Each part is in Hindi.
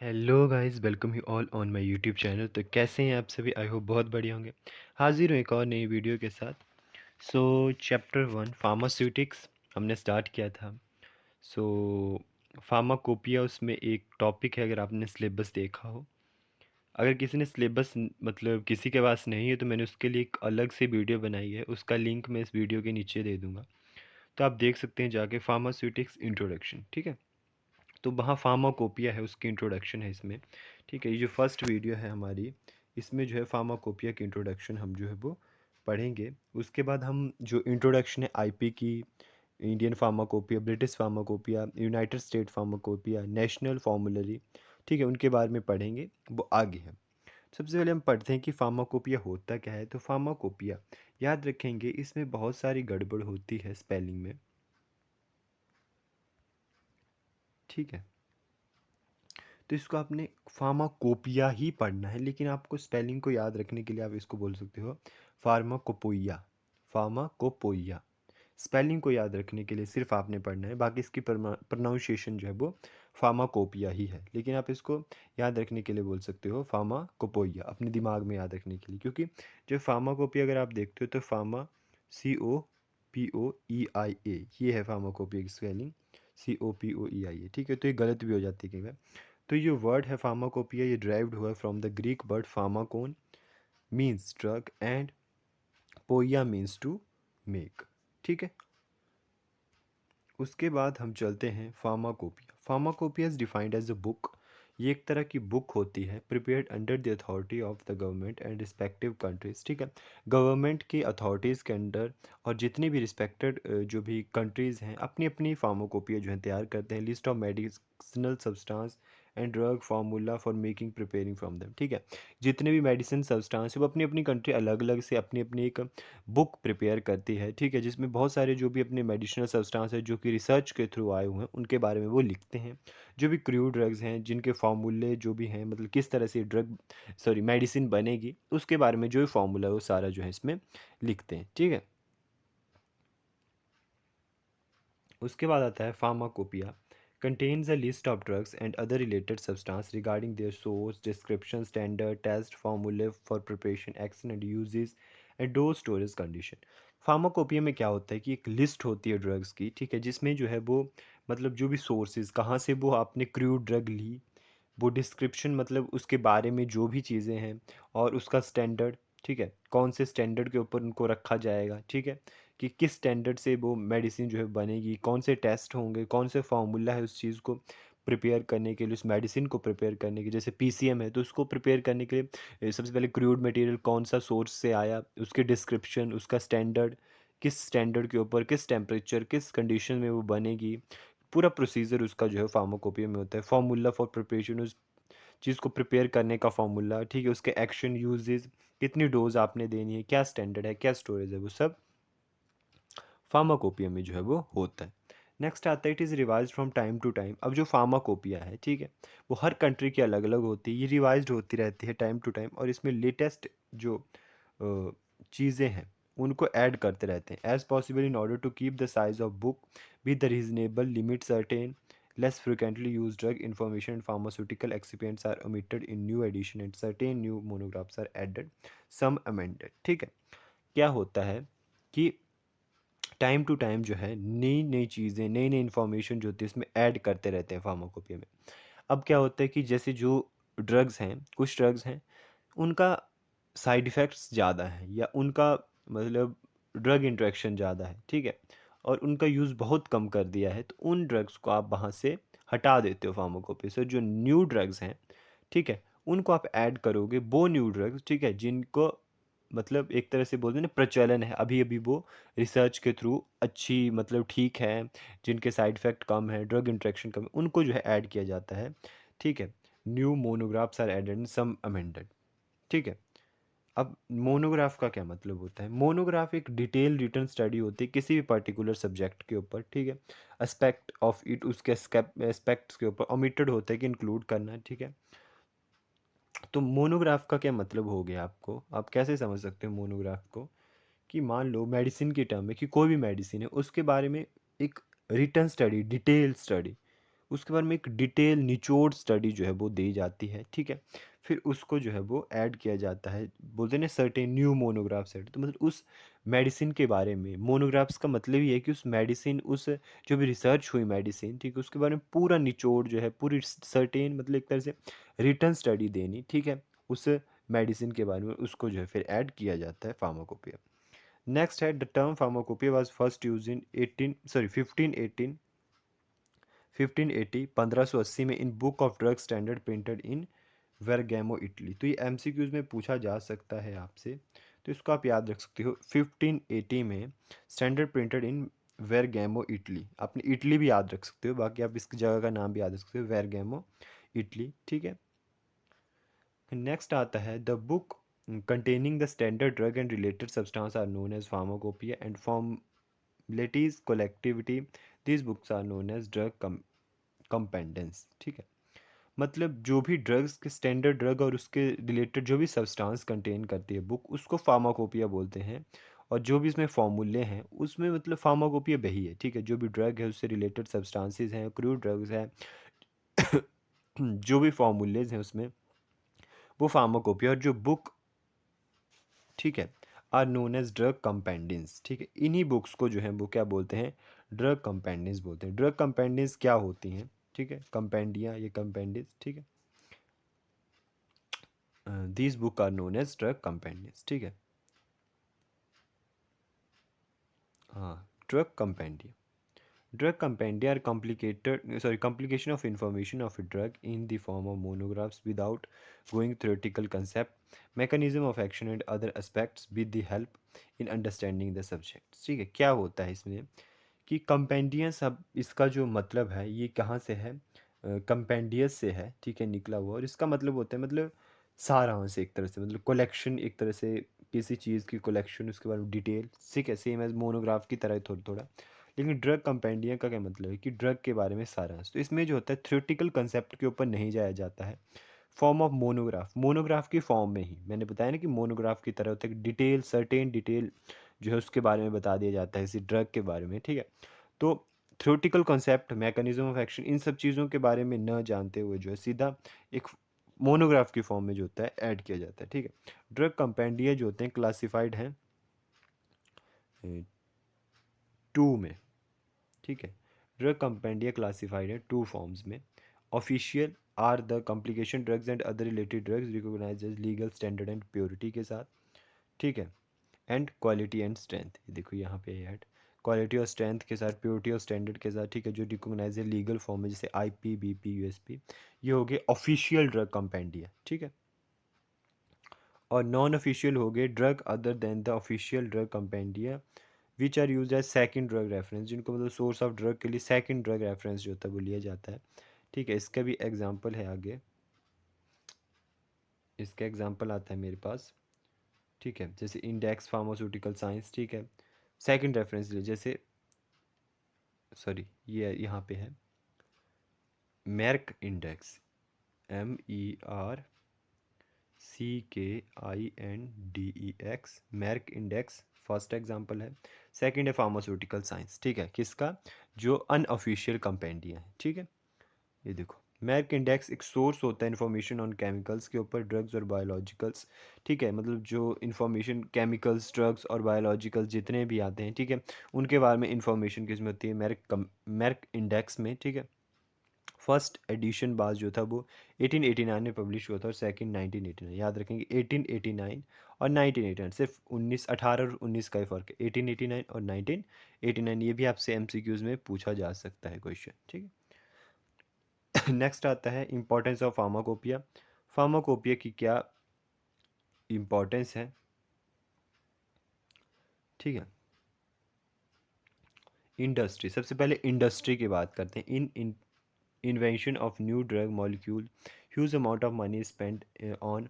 Hello guys, welcome you all on my YouTube channel. तो कैसे हैं आप सभी? आई होप बहुत बढ़िया होंगे। हाजिर हूँ एक और नई वीडियो के साथ। चैप्टर 1 फार्मास्यूटिक्स हमने स्टार्ट किया था। सो फार्माकोपिया उसमें एक टॉपिक है, अगर आपने सिलेबस देखा हो। अगर किसी ने सिलेबस मतलब किसी के पास नहीं है तो मैंने उसके लिए एक अलग से वीडियो बनाई है, उसका लिंक मैं इस वीडियो के नीचे दे दूँगा। तो आप देख सकते हैं जाके, फार्मास्यूटिक्स इंट्रोडक्शन, ठीक है। तो वहाँ फार्माकोपिया है, उसकी इंट्रोडक्शन है इसमें। ठीक है, ये जो फर्स्ट वीडियो है हमारी, इसमें जो है फार्माकोपिया की इंट्रोडक्शन हम जो है वो पढ़ेंगे। उसके बाद हम जो इंट्रोडक्शन है आईपी की, Indian pharmacopoeia, British pharmacopoeia, United state pharmacopoeia, national formulary, ठीक है, उनके बारे में पढ़ेंगे, वो आगे है। सबसे पहले हम पढ़ते हैं कि फार्माकोपिया होता क्या है। तो फार्माकोपिया, याद रखेंगे, इसमें बहुत सारी गड़बड़ होती है स्पेलिंग में, ठीक है। तो इसको आपने फार्माकोपिया ही पढ़ना है, लेकिन आपको स्पेलिंग को याद रखने के लिए आप इसको बोल सकते हो फार्माकोपोइया। फार्माकोपोइया स्पेलिंग को याद रखने के लिए सिर्फ आपने पढ़ना है, बाकी इसकी प्रोनाउंसिएशन जो है वो फार्माकोपिया ही है, लेकिन आप इसको याद रखने के लिए बोल सकते हो फार्माकोपोइया, अपने दिमाग में याद रखने के लिए। क्योंकि जो फार्माकोपिया अगर आप देखते हो तो COPOEIA, ये है फार्माकोपिया की स्पेलिंग, COPOEIA, ठीक है। तो ये गलत भी हो जाती है कई बार। तो ये वर्ड है फार्माकोपिया, ये ड्राइव्ड हुआ from the Greek word pharmakon, means drug, and पोइया मीन्स टू मेक, ठीक है। उसके बाद हम चलते हैं pharmacopoeia. Pharmacopoeia is defined as a book, ये एक तरह की बुक होती है, prepared under the authority of the government and respective countries, ठीक है। गवर्नमेंट की अथॉरिटीज़ के अंडर और जितनी भी रिस्पेक्टेड जो भी कंट्रीज़ हैं, अपनी अपनी फार्माकोपिया जो है तैयार करते हैं। List of medicinal substance and drug formula for making preparing from them, ठीक है। जितने भी मेडिसिन सब्सटेंस है वो अपनी अपनी कंट्री अलग अलग से अपनी अपनी एक बुक प्रिपेयर करती है, ठीक है, जिसमें बहुत सारे जो भी अपने मेडिसिनल सब्सटेंस है जो कि रिसर्च के थ्रू आए हुए हैं, उनके बारे में वो लिखते हैं। जो भी क्रू ड्रग्स हैं, जिनके फार्मूले जो भी हैं, मतलब किस तरह से ड्रग, सॉरी, मेडिसिन बनेगी, उसके बारे में जो भी फार्मूला है वो सारा जो है इसमें लिखते हैं, ठीक है। उसके बाद आता है pharmacopoeia, contains a list of drugs and other related substance regarding their source, description, standard, test, formulae for preparation, action and uses and dose storage condition। Pharmacopoeia में क्या होता है कि एक लिस्ट होती है ड्रग्स की, ठीक है, जिसमें जो है वो मतलब जो भी सोर्सेज, कहाँ से वो आपने क्रूड ड्रग ली, वो डिस्क्रिप्शन, मतलब उसके बारे में जो भी चीज़ें हैं, और उसका स्टैंडर्ड, ठीक है, कौन से स्टैंडर्ड के ऊपर उनको रखा जाएगा, ठीक है, कि किस स्टैंडर्ड से वो मेडिसिन जो है बनेगी, कौन से टेस्ट होंगे, कौन से फार्मूला है उस चीज़ को प्रिपेयर करने के लिए, उस मेडिसिन को प्रिपेयर करने के, जैसे पीसीएम है तो उसको प्रिपेयर करने के लिए सबसे पहले क्रूड मटेरियल कौन सा सोर्स से आया, उसके डिस्क्रिप्शन, उसका स्टैंडर्ड, किस स्टैंडर्ड के ऊपर, किस टेम्परेचर, किस कंडीशन में वो बनेगी, पूरा प्रोसीजर उसका जो है फार्माकोपिया में होता है। फार्मूला फॉर प्रिपरेशन, उस चीज़ को प्रिपेयर करने का फार्मूला, ठीक है, उसके एक्शन, यूजेस, कितनी डोज आपने देनी है, क्या स्टैंडर्ड है, क्या स्टोरेज है, वो सब फार्माकोपिया में जो है वो होता है। नेक्स्ट आता है it is revise from time to time. अब जो फार्माकोपिया है, ठीक है, वो हर कंट्री की अलग अलग होती है, ये रिवाइज होती रहती है टाइम टू टाइम, और इसमें लेटेस्ट जो चीज़ें हैं उनको ऐड करते रहते हैं as possible, in order to keep the size of book with the reasonable limit, certain less frequently used drug information and pharmaceutical excipients are omitted in new edition and certain new monographs are added, some amended, ठीक है। क्या होता है कि टाइम टू टाइम जो है नई नई चीज़ें, नई नई इन्फॉर्मेशन जो होती है इसमें ऐड करते रहते हैं फार्माकोपिया में। अब क्या होता है कि जैसे जो ड्रग्स हैं, कुछ ड्रग्स हैं, उनका साइड इफ़ेक्ट्स ज़्यादा हैं, या उनका मतलब ड्रग इंटरेक्शन ज़्यादा है, ठीक है, और उनका यूज़ बहुत कम कर दिया है, तो उन ड्रग्स को आप वहाँ से हटा देते हो फार्माकोपिया से। जो न्यू ड्रग्स हैं, ठीक है, उनको आप ऐड करोगे, वो न्यू ड्रग्स, ठीक है, जिनको मतलब एक तरह से बोलते हैं ना प्रचलन है, अभी अभी वो रिसर्च के थ्रू अच्छी, मतलब ठीक है, जिनके साइड इफ़ेक्ट कम है, ड्रग इंटरेक्शन कम है, उनको जो है ऐड किया जाता है, ठीक है। New monographs are added, some amended, ठीक है। अब मोनोग्राफ का क्या मतलब होता है? मोनोग्राफ एक डिटेल रिटर्न स्टडी होती है किसी भी पर्टिकुलर सब्जेक्ट के ऊपर, ठीक है। एस्पेक्ट ऑफ इट, उसके एस्पेक्ट्स के ऊपर ओमिटेड होता है कि इंक्लूड करना है, ठीक है। तो मोनोग्राफ का क्या मतलब हो गया आपको? आप कैसे समझ सकते हो मोनोग्राफ को? कि मान लो मेडिसिन की टर्म में, कि कोई भी मेडिसिन है उसके बारे में एक रिटर्न स्टडी, डिटेल स्टडी, उसके बारे में एक डिटेल निचोड़ स्टडी जो है वो दी जाती है, ठीक है। फिर उसको जो है वो ऐड किया जाता है, बोलते हैं ना सर्टेन न्यू मोनोग्राफ सेट, तो मतलब उस मेडिसिन के बारे में, मोनोग्राफ्स का मतलब ये है कि उस मेडिसिन, उस जो भी रिसर्च हुई मेडिसिन, ठीक है, उसके बारे में पूरा निचोड़ जो है, पूरी सर्टेन मतलब एक तरह से रिटर्न स्टडी देनी, ठीक है, उस मेडिसिन के बारे में, उसको जो है फिर ऐड किया जाता है फार्माकोपिया। नेक्स्ट है the term pharmacopoeia was first use in 1518 1580 1580 में in book of drug standard printed in Bergamo Italy. तो ये एमसीक्यूज में पूछा जा सकता है आपसे, तो इसको आप याद रख सकते हो। 1580 में standard printed in Bergamo Italy, आपने इटली भी याद रख सकते हो, बाकी आप इसकी जगह का नाम भी याद रख सकते हो, वेरगैमो इटली, ठीक है। नेक्स्ट आता है the book containing the standard drug and related substance are known as pharmacopoeia and formalities collectivity these books are known as drug compendence, ठीक है। मतलब जो भी ड्रग्स के स्टैंडर्ड ड्रग और उसके रिलेटेड जो भी सब्सटेंस कंटेन करती है बुक, उसको फार्माकोपिया बोलते हैं। और जो भी इसमें फॉर्मूले हैं उसमें मतलब फार्माकोपिया वही है, ठीक है। जो भी ड्रग है उससे रिलेटेड सब्सटेंसेस हैं, क्रूड ड्रग्स हैं, जो भी फॉर्मूलेज हैं उसमें, वो फार्माकोपिया। और जो बुक, ठीक है, are known as drug compendiums, ठीक है। इन्हीं बुक्स को जो है वो क्या बोलते हैं, ड्रग कंपेंडेंस बोलते हैं। ड्रग कंपेंडेंस क्या होती हैं, ठीक है, कंपेंडिया, ये कंपेंडेंस, ठीक है। These book are known as drug compendiums, ठीक है। हाँ, drug compendia, drug compendia are complication of information of a drug in the form of monographs without going theoretical concept, mechanism of action and other aspects with the help in understanding the subject, ठीक है। क्या होता है इसमें कि कंपेंडियस, अब इसका जो मतलब है ये कहाँ से है, कंपेंडियस से है, ठीक है, निकला हुआ। और इसका मतलब होता है मतलब सारांश, एक तरह से मतलब कलेक्शन, एक तरह से किसी चीज़ की कलेक्शन, उसके बारे में डिटेल, ठीक है, सेम एज मोनोग्राफ की तरह थोड़ा थोड़ा। लेकिन ड्रग कंपेंडियम का क्या मतलब है कि ड्रग के बारे में सारांश। तो इसमें जो होता है थ्योरेटिकल कंसेप्ट के ऊपर नहीं जाया जाता है, फॉर्म ऑफ मोनोग्राफ, मोनोग्राफ की फॉर्म में ही, मैंने बताया ना कि मोनोग्राफ की तरह होता है, डिटेल, सर्टेन डिटेल जो है उसके बारे में बता दिया जाता है इसी ड्रग के बारे में, ठीक है। तो theoretical concept, mechanism of action, इन सब चीज़ों के बारे में न जानते हुए जो है सीधा एक मोनोग्राफ की फॉर्म में जो होता है ऐड किया जाता है, ठीक है। ड्रग कंपेंडिया जो होते हैं क्लासिफाइड हैं 2 में, ठीक है। ड्रग कंपेंडिया क्लासिफाइड है 2 फॉर्म्स में। Official are the complication drugs and other related drugs recognise as legal standard and purity के साथ, ठीक है। एंड क्वालिटी एंड स्ट्रेंथ, ये देखो यहाँ पे ऐड क्वालिटी और स्ट्रेंथ के साथ, प्योरिटी और स्टैंडर्ड के साथ, ठीक है, जो रिकॉग्नाइज है लीगल फॉर्म में, जैसे आईपी, बीपी, यूएसपी, ये हो गए ऑफिशियल ड्रग कंपेंडिया, ठीक है। और नॉन ऑफिशियल हो गए drug other than the official drug compendia which are use as second drug reference, जिनको मतलब सोर्स ऑफ ड्रग के लिए सेकंड ड्रग रेफरेंस जो होता है वो लिया जाता है, ठीक है। इसका भी एग्जांपल है आगे, इसका एग्जांपल आता है मेरे पास, ठीक है, जैसे इंडेक्स फार्मास्यूटिकल साइंस, ठीक है, सेकंड रेफरेंस लिए, जैसे सॉरी ये यहाँ पे है Merck index, MERCKINDEX, Merck index first example है। सेकंड है फार्मास्यूटिकल साइंस, ठीक है, किसका, जो अनऑफिशियल कंपेंडिया है, ठीक है। ये देखो मेर्क इंडेक्स एक सोर्स होता है इन्फॉर्मेशन ऑन केमिकल्स के ऊपर, ड्रग्स और बायोलॉजिकल्स, ठीक है, मतलब जो इन्फॉर्मेशन केमिकल्स, ड्रग्स और बायोलॉजिकल्स जितने भी आते हैं, ठीक है, उनके बारे में इन्फॉर्मेशन किसमें होती है, मेर्क इंडेक्स में, ठीक है। फर्स्ट एडिशन बाज जो था वो 1889 में पब्लिश हुआ था, और सेकंड 1989, याद रखेंगे 1889 और 1989, सिर्फ 18 और 19 का ही फ़र्क है, 1889 और 1989, ये भी आपसे एमसीक्यूज़ में पूछा जा सकता है क्वेश्चन, ठीक है। नेक्स्ट आता है इंपॉर्टेंस ऑफ फार्माकोपिया, फार्माकोपिया की क्या इंपॉर्टेंस है, ठीक है। इंडस्ट्री, सबसे पहले इंडस्ट्री की बात करते हैं। इन invention of new drug molecule huge amount of money spent on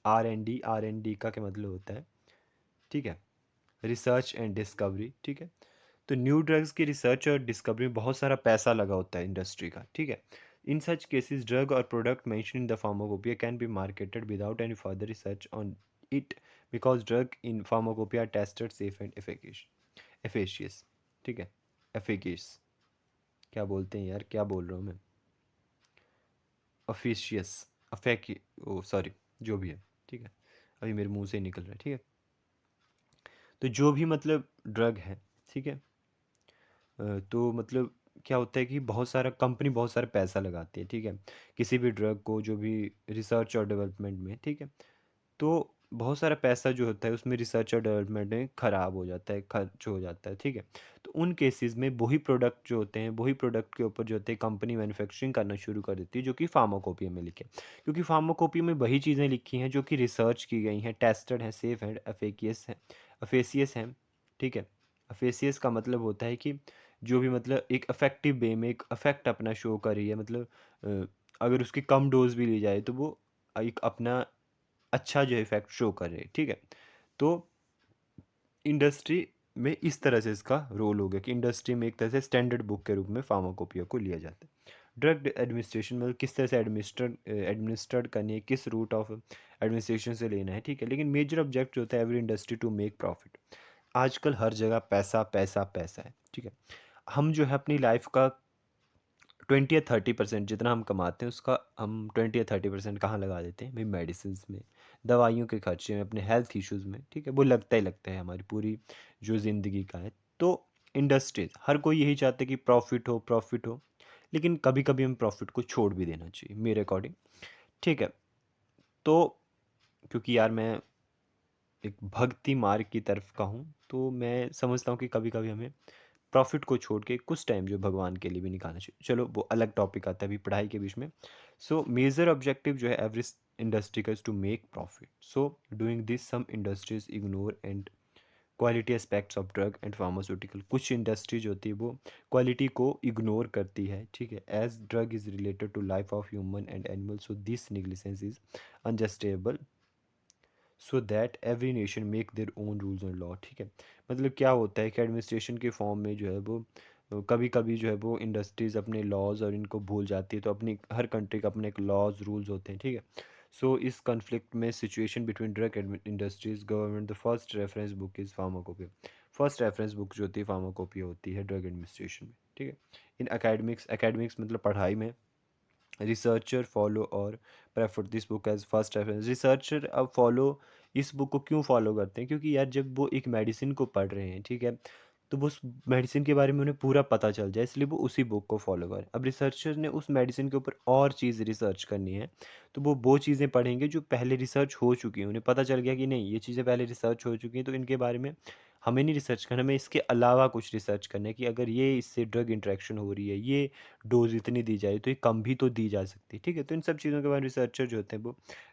R&D, R&D का क्या मतलब होता है, ठीक है, रिसर्च एंड डिस्कवरी, ठीक है। तो न्यू ड्रग्स की रिसर्च और डिस्कवरी में बहुत सारा पैसा लगा होता है इंडस्ट्री का, ठीक है। इन सच केसेस ड्रग और product mention in the pharmacopoeia can be marketed without any further research on it because drug in pharmacopoeia tested safe and efficacious, ठीक है, एफिशियस, क्या बोलते हैं यार, क्या बोल रहा हूँ मैं, ऑफिशियस अफेक ओ सॉरी, जो भी है, ठीक है, अभी मेरे मुंह से ही निकल रहा है, ठीक है। तो जो भी मतलब ड्रग है, ठीक है, तो मतलब क्या होता है कि बहुत सारा कंपनी बहुत सारा पैसा लगाती है, ठीक है, किसी भी ड्रग को जो भी रिसर्च और डेवलपमेंट में, ठीक है। तो बहुत सारा पैसा जो होता है उसमें रिसर्च और डेवलपमेंट में ख़राब हो जाता है, खर्च हो जाता है, ठीक है। तो उन केसेस में वही प्रोडक्ट जो होते हैं, वही प्रोडक्ट के ऊपर जो होते हैं कंपनी मैन्युफैक्चरिंग करना शुरू कर देती है, जो कि फार्माकोपिया में लिखे, क्योंकि फार्माकोपिया में वही चीज़ें लिखी हैं जो कि रिसर्च की गई हैं, टेस्टेड हैं, सेफ हैं, अफेसियस हैं, ठीक है। अफेसियस का मतलब होता है कि जो भी मतलब एक इफेक्टिव वे में एक इफेक्ट अपना शो कर रही है, मतलब अ, अगर उसकी कम डोज भी ली जाए तो वो एक अपना अच्छा जो इफेक्ट शो कर रहे हैं, ठीक है। तो इंडस्ट्री में इस तरह से इसका रोल हो गया कि इंडस्ट्री में एक तरह से स्टैंडर्ड बुक के रूप में फार्माकोपिया को लिया जाता है। ड्रग एडमिनिस्ट्रेशन मतलब किस तरह से एडमिनिस्टर्ड करनी है, किस रूट ऑफ एडमिनिस्ट्रेशन से लेना है, ठीक है। लेकिन मेजर ऑब्जेक्ट जो होता है every industry to make profit. आजकल हर जगह पैसा पैसा पैसा है, ठीक है। हम जो है अपनी लाइफ का 20 या 30% जितना हम कमाते हैं उसका हम 20 या 30% कहाँ लगा देते हैं भाई, मेडिसिन में, दवाइयों के खर्चे में, अपने हेल्थ इश्यूज़ में, ठीक है। वो लगता ही लगता है हमारी पूरी जो ज़िंदगी का है। तो इंडस्ट्रीज हर कोई यही चाहते हैं कि प्रॉफिट हो, प्रॉफिट हो, लेकिन कभी कभी हम प्रॉफिट को छोड़ भी देना चाहिए मेरे अकॉर्डिंग, ठीक है। तो क्योंकि यार मैं एक भक्ति मार्ग की तरफ का हूँ, तो मैं समझता हूँ कि कभी कभी हमें प्रॉफिट को छोड़ के कुछ टाइम जो भगवान के लिए भी निकालना चाहिए। चलो वो अलग टॉपिक आता है अभी पढ़ाई के बीच में। सो मेजर ऑब्जेक्टिव जो है एवरी इंडस्ट्री का to make profit. So doing this some industries ignore and quality aspects of drug and pharmaceutical. कुछ इंडस्ट्रीज होती है वो क्वालिटी को इग्नोर करती है, ठीक है। As drug is related to life of human and animal, so this negligence is unjustifiable, so that every nation make their own rules and law, ठीक है। मतलब क्या होता है कि एडमिनिस्ट्रेशन के फॉर्म में जो है वो कभी कभी जो है वो इंडस्ट्रीज़ अपने लॉज और इनको भूल जाती है, तो अपनी हर कंट्री का अपने एक लॉज रूल्स होते हैं, ठीक है। सो इस कन्फ्लिक्ट में situation between drug industries government, the first reference book is pharmacopoeia. First reference book जो होती है फार्माकोपिया होती है ड्रग एडमिनिस्ट्रेशन में, ठीक है। इन एकेडमिक्स मतलब पढ़ाई में रिसर्चर फॉलो और prefer this book as first reference. Researcher अब फॉलो इस बुक को क्यों फॉलो करते हैं, क्योंकि यार जब वो एक मेडिसिन को पढ़ रहे हैं, ठीक है, तो वो उस मेडिसिन के बारे में उन्हें पूरा पता चल जाए, इसलिए वो उसी बुक को फॉलो करें। अब रिसर्चर ने उस मेडिसिन के ऊपर और चीज़ रिसर्च करनी है, तो वो चीज़ें पढ़ेंगे जो पहले रिसर्च हो चुकी हैं, उन्हें पता चल गया कि नहीं ये चीज़ें पहले रिसर्च हो चुकी हैं, तो इनके बारे में हमें नहीं रिसर्च करना, हमें इसके अलावा कुछ रिसर्च करना है कि अगर ये इससे ड्रग इंटरेक्शन हो रही है, ये डोज़ इतनी दी जाए तो ये कम भी तो दी जा सकती है, ठीक है। तो इन सब चीज़ों के बारे में रिसर्चर जो होते हैं वो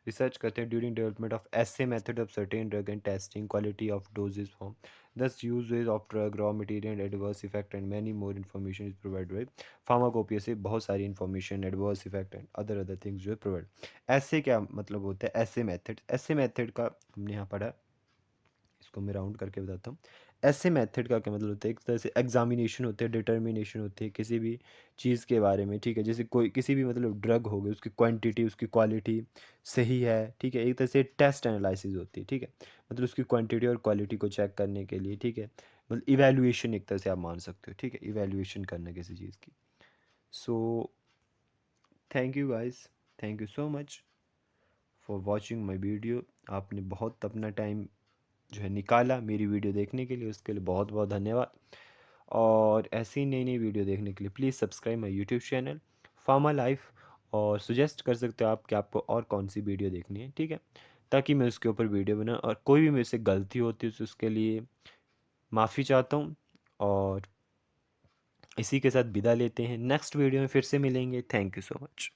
रिसर्च करते हैं during development of assay method of certain drug and testing quality of dosage form, thus uses of drug raw material adverse effect and many more information is provide by pharmacopoeia. से बहुत सारी information adverse effect and other things जो है प्रोवाइड। ऐसे क्या मतलब होता है, ऐसे मेथड का हमने यहाँ पढ़ा, इसको मैं राउंड करके बताता हूँ। ऐसे मेथड का क्या मतलब होता है, एक तरह से एग्जामिनेशन होते हैं, डिटर्मिनेशन होती है किसी भी चीज़ के बारे में, ठीक है। जैसे कोई किसी भी मतलब ड्रग हो गई, उसकी क्वांटिटी उसकी क्वालिटी सही है, ठीक है। एक तरह से टेस्ट एनालिसिस होती है, ठीक है, मतलब उसकी क्वांटिटी और क्वालिटी को चेक करने के लिए, ठीक है। मतलब इवेल्युएशन एक तरह से आप मान सकते हो, ठीक है, इवेल्युएशन करना किसी चीज़ की। So thank you guys, thank you so much for watching my video. आपने बहुत अपना टाइम जो है निकाला मेरी वीडियो देखने के लिए, उसके लिए बहुत बहुत धन्यवाद। और ऐसी नई नई वीडियो देखने के लिए please subscribe my YouTube channel pharma life, और सुजेस्ट कर सकते हो आप कि आपको और कौन सी वीडियो देखनी है, ठीक है, ताकि मैं उसके ऊपर वीडियो बनाऊँ। और कोई भी मेरे से गलती होती है तो उसके लिए माफ़ी चाहता हूँ। और इसी के साथ विदा लेते हैं, नेक्स्ट वीडियो में फिर से मिलेंगे। Thank you so much.